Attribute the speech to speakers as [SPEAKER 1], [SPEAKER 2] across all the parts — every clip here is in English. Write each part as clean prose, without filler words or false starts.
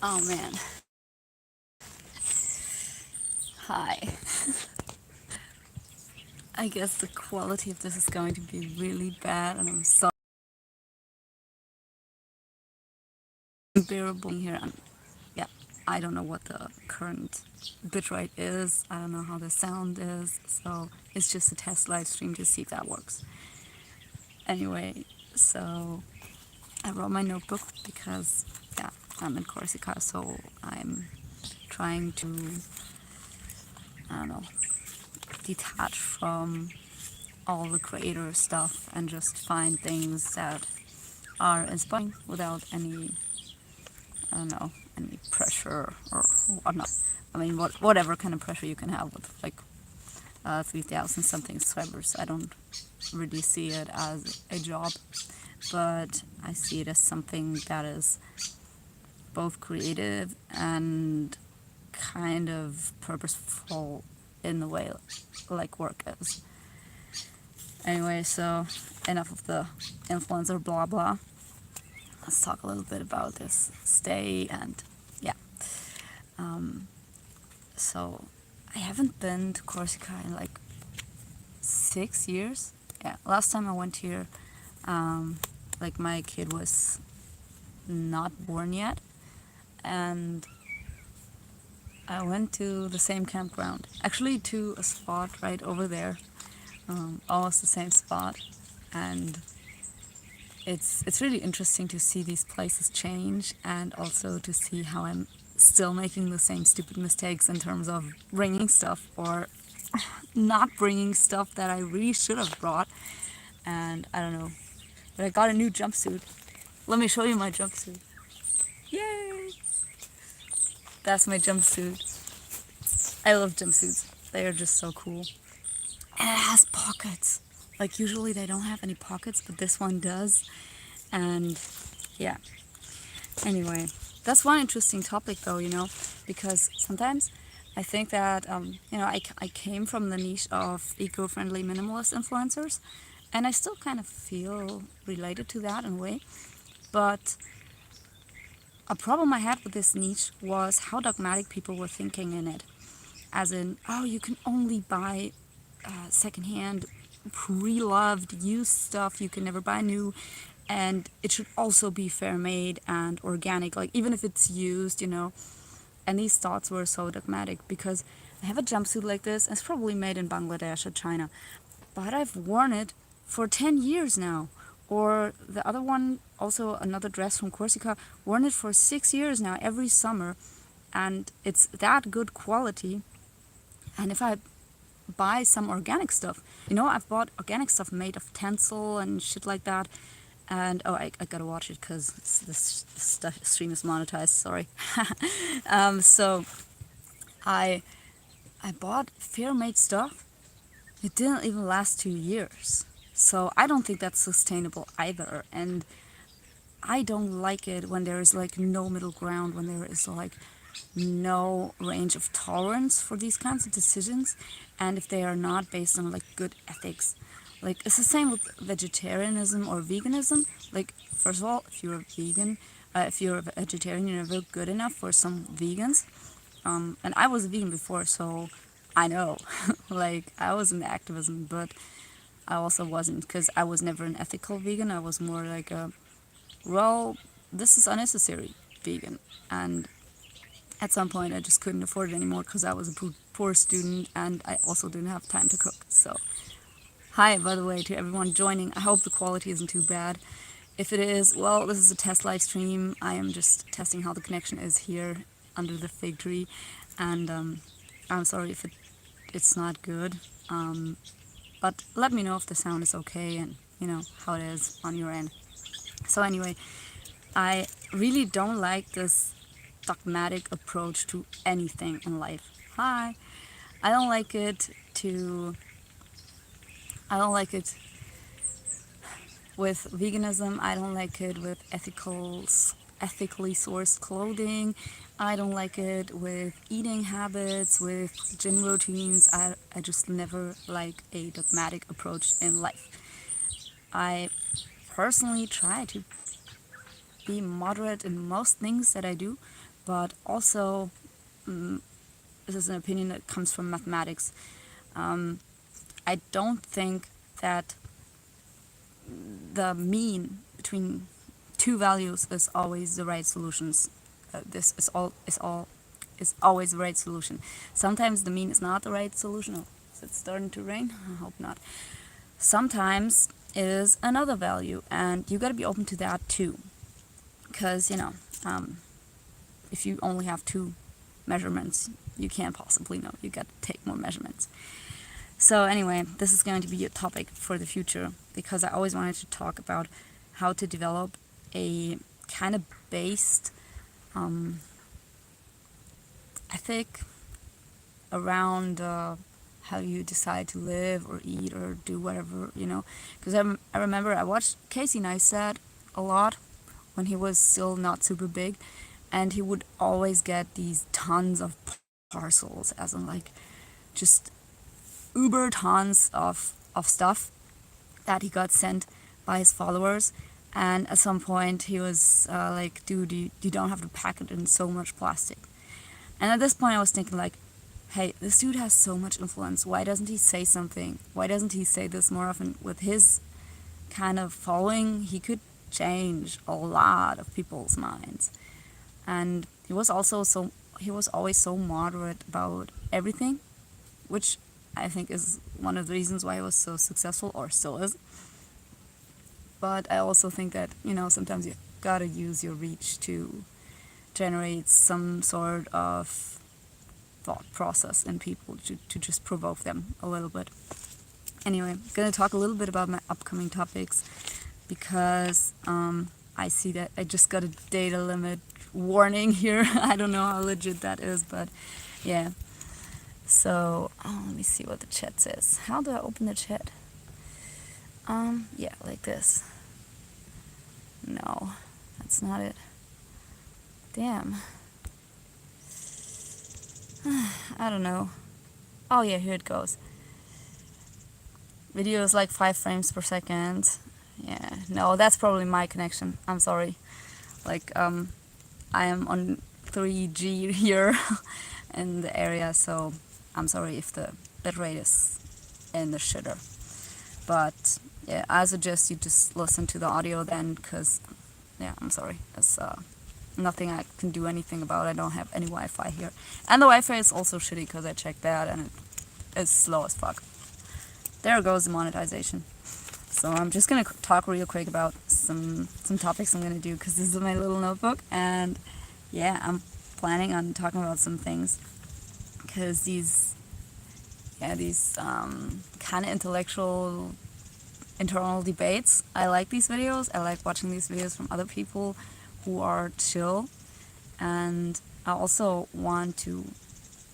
[SPEAKER 1] Oh man. Hi. I guess the quality of this is going to be really bad, and I'm so unbearable here. Yeah, I don't know what the current bitrate is. I don't know how the sound is, so it's just a test live stream to see if that works. Anyway, so I wrote my notebook because, yeah, I'm in Corsica, so I'm trying to, I don't know, detach from all the creator stuff and just find things that are inspiring without any, I don't know, any pressure or whatnot. I mean, whatever kind of pressure you can have with like 3,000 something subscribers. I don't really see it as a job, but I see it as something that is both creative and kind of purposeful in the way like work is. Anyway, so enough of the influencer blah blah. Let's talk a little bit about this stay and yeah. So I haven't been to Corsica in like 6 years. Yeah, last time I went here, like my kid was not born yet, and I went to the same campground, actually to a spot right over there, almost the same spot, and it's really interesting to see these places change and also to see how I'm still making the same stupid mistakes in terms of bringing stuff or not bringing stuff that I really should have brought. And I don't know, but I got a new jumpsuit. Let me show you my jumpsuit. Yay! That's my jumpsuit. I love jumpsuits. They are just so cool. And it has pockets. Like usually they don't have any pockets, but this one does. And yeah. Anyway, that's one interesting topic though, because sometimes I think that, I came from the niche of eco-friendly minimalist influencers, and I still kind of feel related to that in a way. But a problem I had with this niche was how dogmatic people were thinking in it. As in, oh, you can only buy secondhand, pre-loved, used stuff. You can never buy new. And it should also be fair made and organic, like even if it's used. And these thoughts were so dogmatic because I have a jumpsuit like this, and it's probably made in Bangladesh or China, but I've worn it for 10 years now. Or the other one, also another dress from Corsica, worn it for 6 years now, every summer, and it's that good quality. And if I buy some organic stuff, I've bought organic stuff made of tencel and shit like that. And oh, I gotta watch it because this stream is monetized. Sorry. So I bought fair made stuff. It didn't even last 2 years. So I don't think that's sustainable either. And I don't like it when there is like no middle ground, when there is like no range of tolerance for these kinds of decisions, and if they are not based on like good ethics. Like it's the same with vegetarianism or veganism. Like first of all, if you're a vegan, if you're a vegetarian, you're never good enough for some vegans. And I was a vegan before, so I know. Like I was in activism, but I also wasn't, because I was never an ethical vegan. I was more like a, well, this is unnecessary vegan. And at some point I just couldn't afford it anymore because I was a poor student and I also didn't have time to cook. So hi, by the way, to everyone joining. I hope the quality isn't too bad. If it is, well, this is a test live stream. I am just testing how the connection is here under the fig tree, and I'm sorry if it's not good, but let me know if the sound is okay and how it is on your end. So anyway, I really don't like this dogmatic approach to anything in life. Hi. I don't like it to I don't like it with veganism. I don't like it with ethically sourced clothing. I don't like it with eating habits, with gym routines. I just never like a dogmatic approach in life. I personally try to be moderate in most things that I do, but also this is an opinion that comes from mathematics. I don't think that the mean between two values is always the right solutions. This is always the right solution. Sometimes the mean is not the right solution. Oh, is it starting to rain? I hope not. Sometimes it is another value, and you got to be open to that too, because if you only have two measurements, you can't possibly know. You got to take more measurements. So anyway, this is going to be a topic for the future, because I always wanted to talk about how to develop a kind of based ethic around how you decide to live or eat or do whatever, Because I remember I watched Casey Neistat a lot when he was still not super big, and he would always get these tons of parcels, as in like just uber tons of stuff that he got sent by his followers. And at some point he was like, dude, you don't have to pack it in so much plastic. And at this point I was thinking like, hey, this dude has so much influence. Why doesn't he say something? Why doesn't he say this more often? With his kind of following, he could change a lot of people's minds. And he was always so moderate about everything, which I think is one of the reasons why he was so successful, or still is. But I also think that, sometimes you gotta use your reach to generate some sort of thought process in people, to just provoke them a little bit. Anyway, I'm gonna talk a little bit about my upcoming topics, because I see that I just got a data limit warning here. I don't know how legit that is, but yeah. So let me see what the chat says. How do I open the chat? Yeah, like this. No, that's not it. Damn. I don't know. Oh yeah, here it goes. Video is like 5 frames per second. Yeah, no, that's probably my connection. I'm sorry. Like, I am on 3G here in the area, so I'm sorry if the bitrate is in the shitter. But yeah, I suggest you just listen to the audio then, because yeah, I'm sorry. It's nothing I can do anything about. I don't have any Wi-Fi here. And the Wi-Fi is also shitty, because I checked that and it is slow as fuck. There goes the monetization. So I'm just gonna talk real quick about some topics I'm gonna do, because this is my little notebook, and yeah, I'm planning on talking about some things, because these kind of intellectual internal debates, I like these videos. I like watching these videos from other people who are chill, and I also want to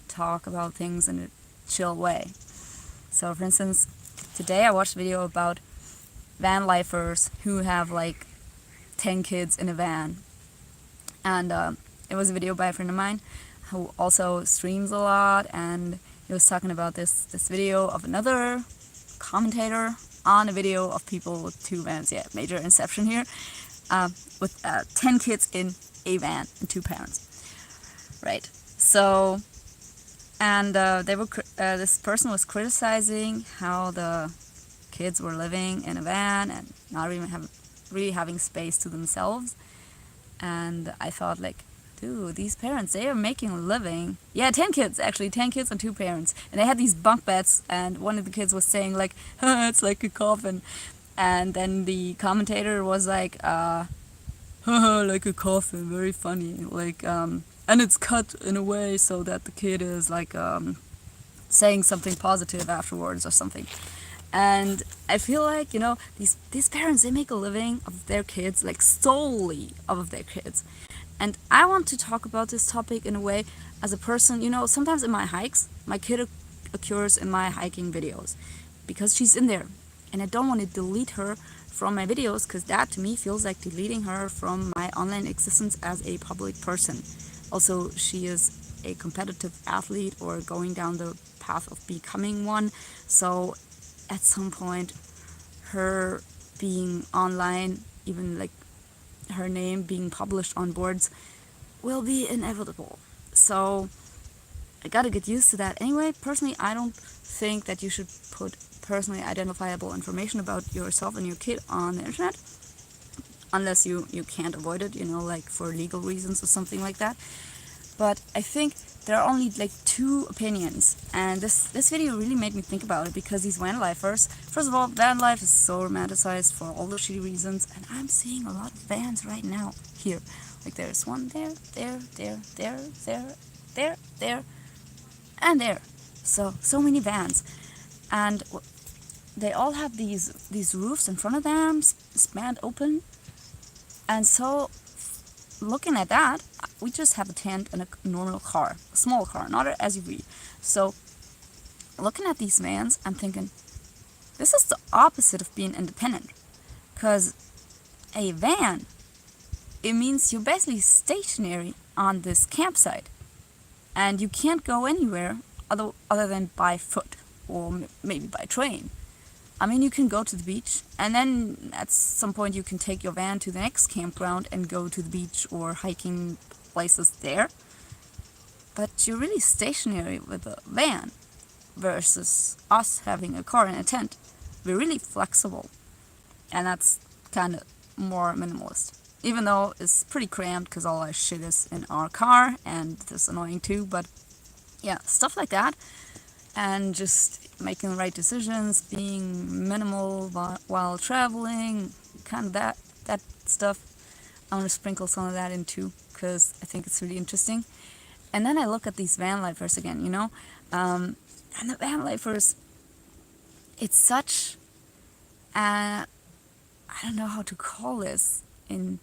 [SPEAKER 1] talk about things in a chill way. So for instance, today I watched a video about van lifers who have like 10 kids in a van, and it was a video by a friend of mine who also streams a lot, and he was talking about this video of another commentator on a video of people with 2 vans. Yeah, major inception here. With 10 kids in a van and 2 parents. Right. So, and this person was criticizing how the kids were living in a van and not even really having space to themselves. And I thought, like, dude, these parents, they are making a living. Yeah, 10 kids, actually, 10 kids and 2 parents. And they had these bunk beds, and one of the kids was saying, like, it's like a coffin. And then the commentator was like, like a coffin, very funny. Like, and it's cut in a way so that the kid is, like, saying something positive afterwards or something. And I feel like, these parents, they make a living of their kids, like, solely of their kids. And I want to talk about this topic in a way as a person, sometimes in my hikes, my kid occurs in my hiking videos because she's in there. And I don't want to delete her from my videos, because that to me feels like deleting her from my online existence as a public person. Also, she is a competitive athlete or going down the path of becoming one. So at some point, her being online, even like her name being published on boards, will be inevitable. So I gotta get used to that. Anyway, personally, I don't think that you should put personally identifiable information about yourself and your kid on the internet unless you can't avoid it, like for legal reasons or something like that. But I think there are only like two opinions, and this video really made me think about it, because these van lifers, first of all, van life is so romanticized for all those shitty reasons, and I'm seeing a lot of vans right now here. Like there's one there, and there. So many vans, and they all have these roofs in front of them, spanned open, and so looking at that, we just have a tent and a normal car, a small car, not an SUV. So looking at these vans, I'm thinking, this is the opposite of being independent. Because a van, it means you're basically stationary on this campsite. And you can't go anywhere other than by foot or maybe by train. I mean, you can go to the beach, and then at some point you can take your van to the next campground and go to the beach or hiking places there. But you're really stationary with a van versus us having a car and a tent. We're really flexible, and that's kind of more minimalist. Even though it's pretty cramped because all our shit is in our car, and it's annoying too, but yeah, stuff like that. And just making the right decisions, being minimal while traveling, kind of that stuff. I want to sprinkle some of that in too, because I think it's really interesting. And then I look at these van lifers again, and the van lifers, it's such, I don't know how to call this in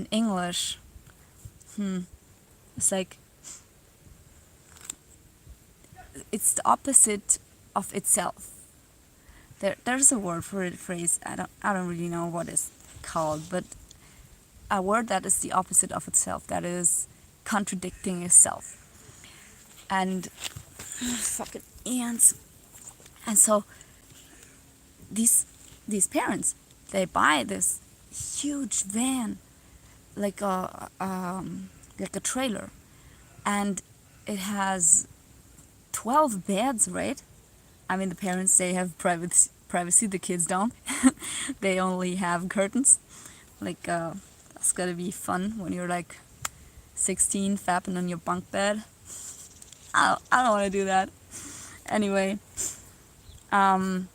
[SPEAKER 1] English. It's like, it's the opposite of itself. There's a word for it, phrase. I don't really know what it's called, but a word that is the opposite of itself, that is contradicting itself. And fucking ants. And so these parents, they buy this huge van, like a trailer, and it has 12 beds, right? I mean, the parents, they have privacy, the kids don't. They only have curtains. Like, that's gotta be fun when you're like 16, fapping on your bunk bed. I don't want to do that. Anyway, and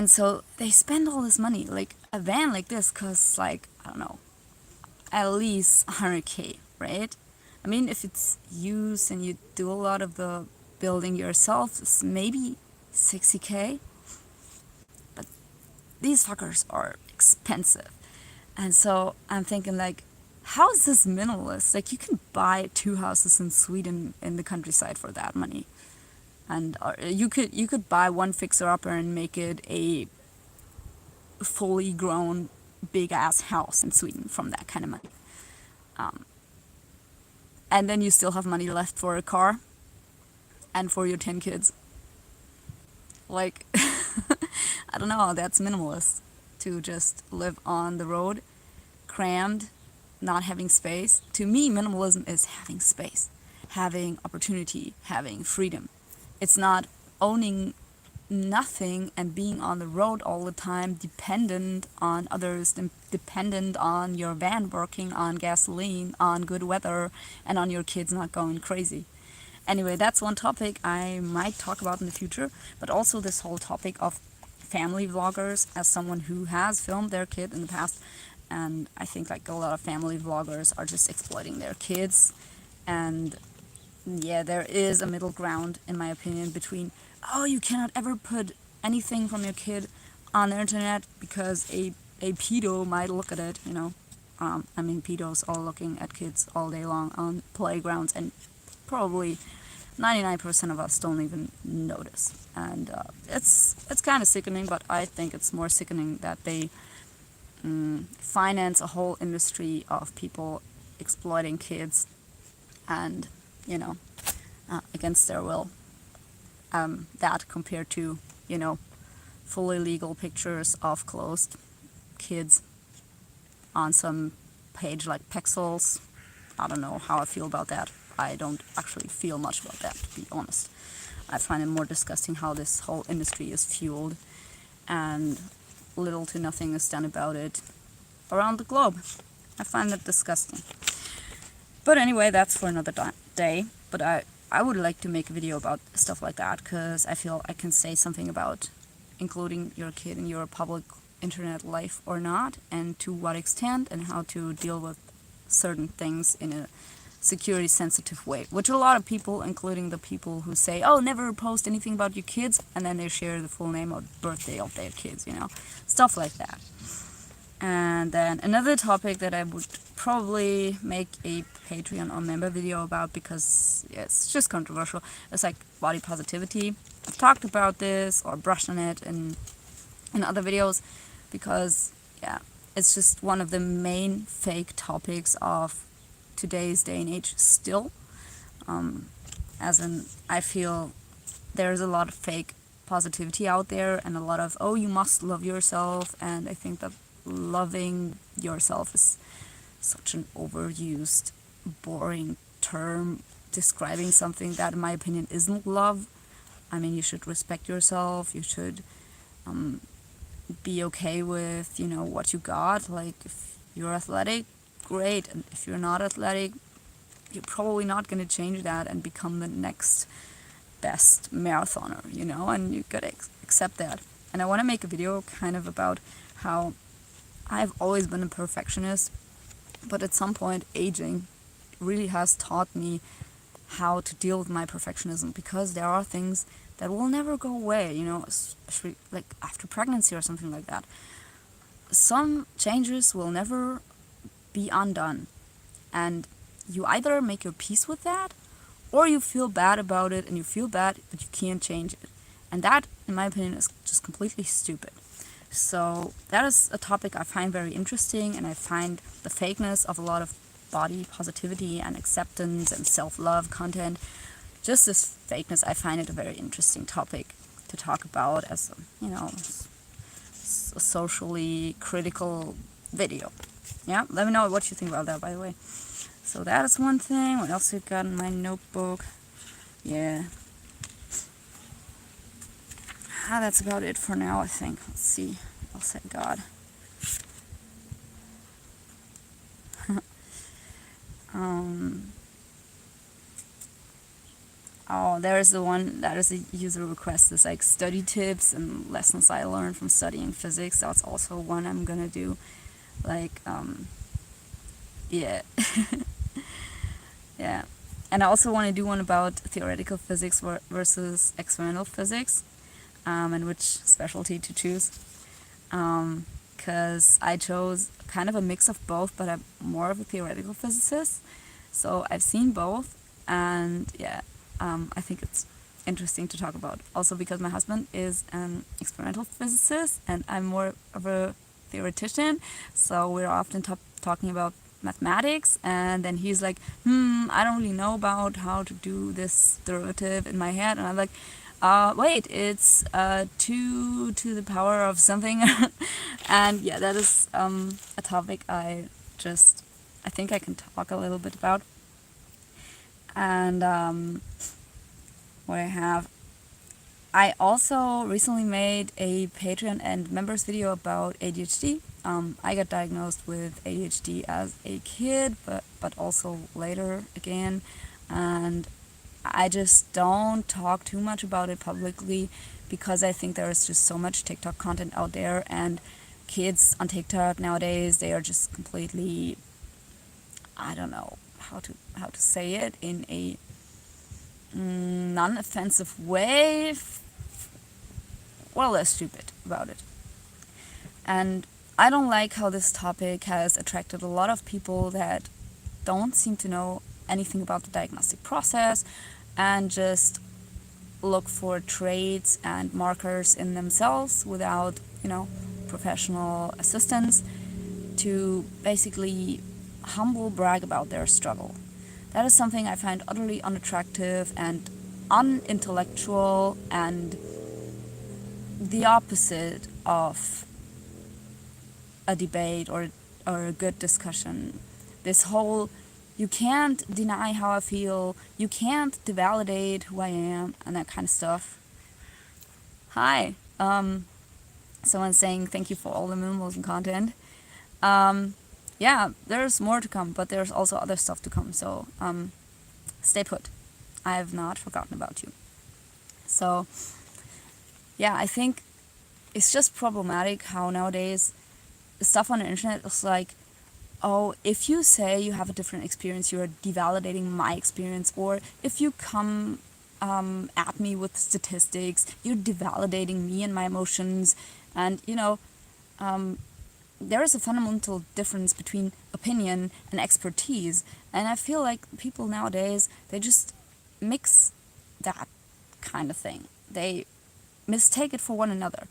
[SPEAKER 1] so they spend all this money. Like, a van like this costs like, I don't know, at least 100K, right? I mean, if it's used and you do a lot of the building yourself, it's maybe 60K. But these fuckers are expensive. And so I'm thinking, like, how is this minimalist? Like, you can buy 2 houses in Sweden in the countryside for that money. And you could buy one fixer-upper and make it a fully grown, big-ass house in Sweden from that kind of money. And then you still have money left for a car and for your 10 kids. Like, I don't know how that's minimalist, to just live on the road, crammed, not having space. To me, minimalism is having space, having opportunity, having freedom. It's not owning nothing and being on the road all the time, dependent on others, dependent on your van working, on gasoline, on good weather, and on your kids not going crazy. Anyway, that's one topic I might talk about in the future, but also this whole topic of family vloggers, as someone who has filmed their kid in the past, and I think like a lot of family vloggers are just exploiting their kids. And yeah, there is a middle ground, in my opinion, between, oh, you cannot ever put anything from your kid on the internet because a pedo might look at it, I mean, pedos are looking at kids all day long on playgrounds, and probably 99% of us don't even notice. And it's kind of sickening, but I think it's more sickening that they finance a whole industry of people exploiting kids and, against their will. That compared to, fully legal pictures of clothed kids on some page like Pixels. I don't know how I feel about that. I don't actually feel much about that, to be honest. I find it more disgusting how this whole industry is fueled, and little to nothing is done about it around the globe. I find that disgusting. But anyway, that's for another day. But I would like to make a video about stuff like that, because I feel I can say something about including your kid in your public internet life or not, and to what extent, and how to deal with certain things in a security sensitive way, which a lot of people, including the people who say, oh, never post anything about your kids, and then they share the full name or birthday of their kids, stuff like that. And then another topic that I would probably make a Patreon or member video about, because it's just controversial, is like body positivity. I've talked about this or brushed on it in other videos, because it's just one of the main fake topics of today's day and age still. As in, I feel there's a lot of fake positivity out there, and a lot of, oh, you must love yourself, and I think that loving yourself is such an overused, boring term describing something that, in my opinion, isn't love. I mean, you should respect yourself, you should be okay with, what you got. Like, if you're athletic, great, and if you're not athletic, you're probably not going to change that and become the next best marathoner, and you gotta accept that. And I want to make a video kind of about how I've always been a perfectionist, but at some point aging really has taught me how to deal with my perfectionism, because there are things that will never go away, especially like after pregnancy or something like that. Some changes will never be undone, and you either make your peace with that, or you feel bad about it, and you feel bad but you can't change it, and that, in my opinion, is just completely stupid. So that is a topic I find very interesting, and I find the fakeness of a lot of body positivity and acceptance and self-love content, just this fakeness, I find it a very interesting topic to talk about as a socially critical video. Yeah, let me know what you think about that, by the way. So that is one thing. What else you got in my notebook? Yeah. That's about it for now, I think. Let's see. I'll say God. Oh, there's the one that is a user request. It's like study tips and lessons I learned from studying physics. That's also one I'm gonna do. Like, yeah. Yeah. And I also want to do one about theoretical physics versus experimental physics, and which specialty to choose. Because I chose kind of a mix of both, but I'm more of a theoretical physicist. So I've seen both, and I think it's interesting to talk about. Also because my husband is an experimental physicist, and I'm more of a theoretician, so we're often talking about mathematics, and then he's like, I don't really know about how to do this derivative in my head, and I'm like, wait, it's 2 to the power of something. And yeah, that is a topic I think I can talk a little bit about. And what I also recently made a Patreon and members video about ADHD. I got diagnosed with ADHD as a kid, but also later again, and I just don't talk too much about it publicly, because I think there is just so much TikTok content out there, and kids on TikTok nowadays, they are just completely, I don't know how to say it in a non-offensive way. Well, they're stupid about it. And I don't like how this topic has attracted a lot of people that don't seem to know anything about the diagnostic process, and just look for traits and markers in themselves without, professional assistance, to basically humble brag about their struggle. That is something I find utterly unattractive and unintellectual, and the opposite of a debate or or a good discussion. This whole, you can't deny how I feel, you can't devalidate who I am, and that kind of stuff. Hi, someone's saying thank you for all the minimalism content. Yeah, there's more to come, but there's also other stuff to come, so stay put. I have not forgotten about you. So yeah, I think it's just problematic how nowadays the stuff on the internet is like, oh, if you say you have a different experience, you're devalidating my experience, or if you come at me with statistics, you're devalidating me and my emotions. And there is a fundamental difference between opinion and expertise, and I feel like people nowadays, they just mix that kind of thing. They mistake it for one another.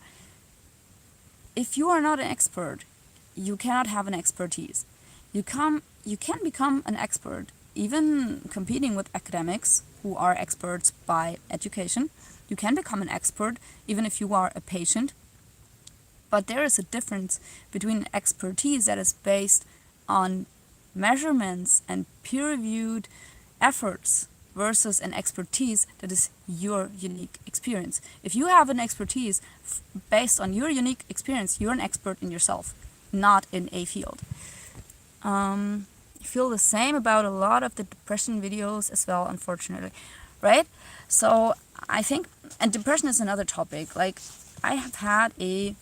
[SPEAKER 1] If you are not an expert, you cannot have an expertise. You can become an expert, even competing with academics who are experts by education. You can become an expert even if you are a patient. But there is a difference between expertise that is based on measurements and peer-reviewed efforts versus an expertise that is your unique experience. If you have an expertise based on your unique experience, you're an expert in yourself, not in a field. I feel the same about a lot of the depression videos as well, unfortunately, right? So I think, and depression is another topic. Like, I have had a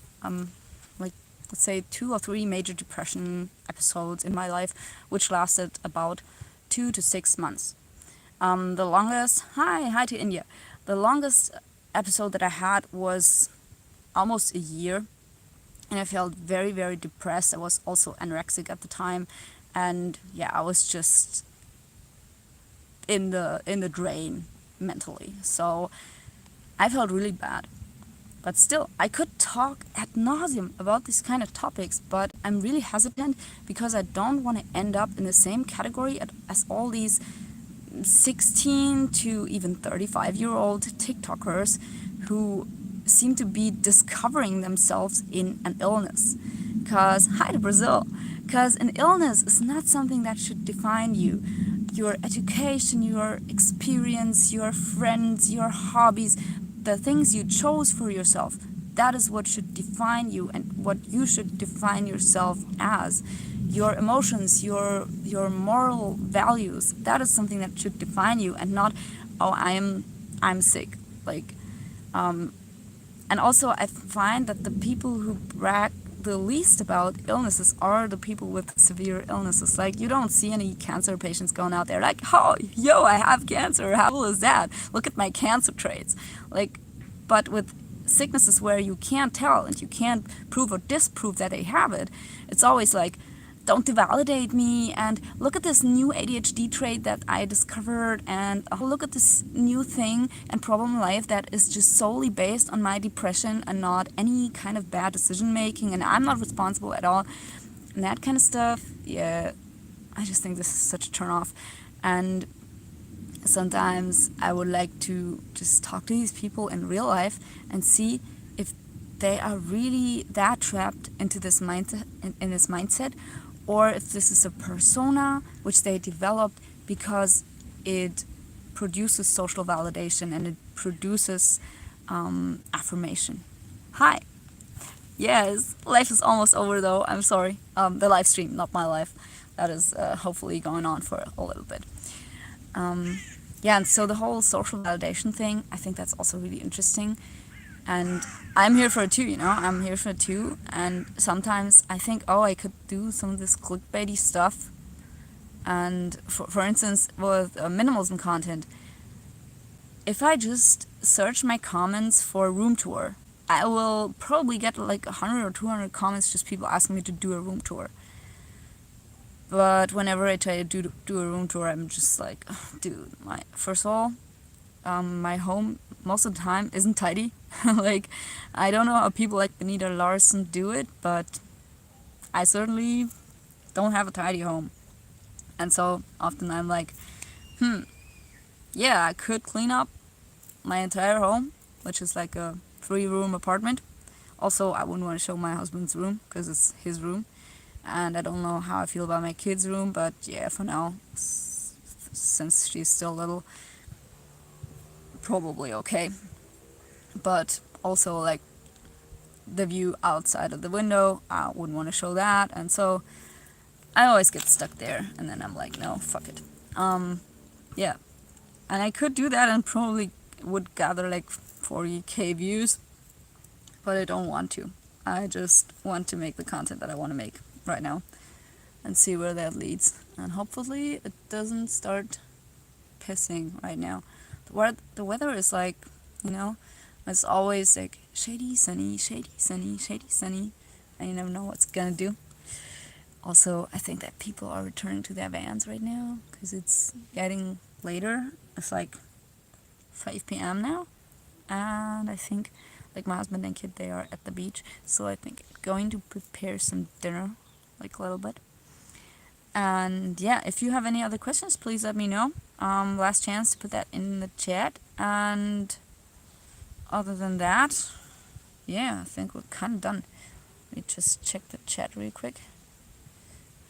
[SPEAKER 1] let's say 2 or 3 major depression episodes in my life, which lasted about 2 to 6 months. The longest, hi to India. The longest episode that I had was almost a year, and I felt very, very depressed. I was also anorexic at the time, and yeah, I was just in the drain mentally. So I felt really bad. But still, I could talk ad nauseum about these kind of topics, but I'm really hesitant because I don't want to end up in the same category as all these 16 to even 35-year-old TikTokers who seem to be discovering themselves in an illness. Because, hi to Brazil, because an illness is not something that should define you. Your education, your experience, your friends, your hobbies, the things you chose for yourself, that is what should define you and what you should define yourself as. Your emotions, your moral values, that is something that should define you, and not, oh, I'm sick. Like, and also I find that the people who brag the least about illnesses are the people with severe illnesses. Like, you don't see any cancer patients going out there like, oh, yo, I have cancer, how cool is that? Look at my cancer traits. Like, but with sicknesses where you can't tell and you can't prove or disprove that they have it, it's always like, don't devalidate me, and look at this new ADHD trait that I discovered, and look at this new thing and problem in life that is just solely based on my depression and not any kind of bad decision making, and I'm not responsible at all, and that kind of stuff. Yeah, I just think this is such a turn off. And sometimes I would like to just talk to these people in real life and see if they are really that trapped into this mindset, in this mindset, or if this is a persona which they developed because it produces social validation and it produces affirmation. Hi. Yes, life is almost over though, I'm sorry. The live stream, not my life. That is hopefully going on for a little bit. Yeah, and so the whole social validation thing, I think that's also really interesting. And I'm here for it too, I'm here for it too. And sometimes I think, oh, I could do some of this clickbaity stuff. And for instance, with minimalism content, if I just search my comments for a room tour, I will probably get like 100 or 200 comments, just people asking me to do a room tour. But whenever I try to do a room tour, I'm just like, dude, first of all, my home most of the time isn't tidy. Like, I don't know how people like Benita Larson do it, but I certainly don't have a tidy home. And so often I'm like, yeah, I could clean up my entire home, which is like a 3-room apartment. Also, I wouldn't want to show my husband's room because it's his room. and I don't know how I feel about my kids' room, but yeah, for now, since she's still little, probably okay. But also, like, the view outside of the window, I wouldn't want to show that, and so I always get stuck there, and then I'm like, no, fuck it. Yeah, and I could do that and probably would gather like 40k views, but I don't want to. I just want to make the content that I want to make right now and see where that leads. And hopefully it doesn't start pissing right now. The weather is like, it's always like shady, sunny, shady, sunny, shady, sunny, and you never know what's gonna do. Also, I think that people are returning to their vans right now because it's getting later. It's like 5 p.m. now, and I think like my husband and kid, they are at the beach, so I think going to prepare some dinner, like a little bit. And yeah, if you have any other questions, please let me know. Last chance to put that in the chat. And other than that, yeah, I think we're kind of done. Let me just check the chat real quick.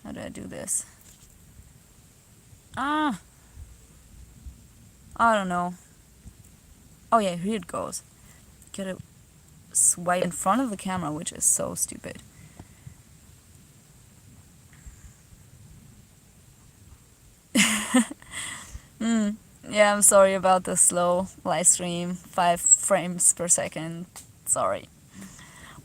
[SPEAKER 1] How do I do this? I don't know. Oh yeah, here it goes. Gotta swipe in front of the camera, which is so stupid. Yeah, I'm sorry about the slow live stream. 5 frames per second. Sorry.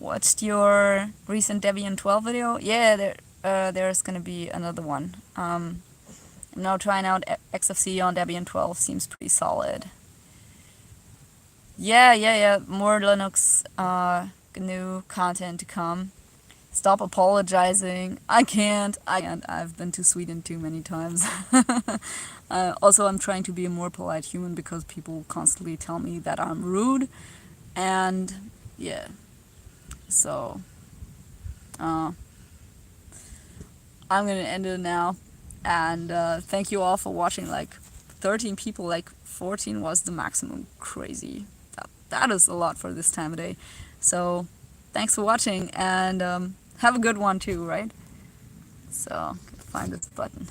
[SPEAKER 1] Watched your recent Debian 12 video? Yeah, there's gonna be another one. I'm now trying out XFC on Debian 12. Seems pretty solid. Yeah. More Linux GNU content to come. Stop apologizing. I can't. I've been to Sweden too many times. Also, I'm trying to be a more polite human because people constantly tell me that I'm rude. And yeah. So, I'm gonna end it now. And thank you all for watching. Like 13 people, like 14 was the maximum. Crazy. That is a lot for this time of day. So, thanks for watching, and have a good one too, right? So, find this button.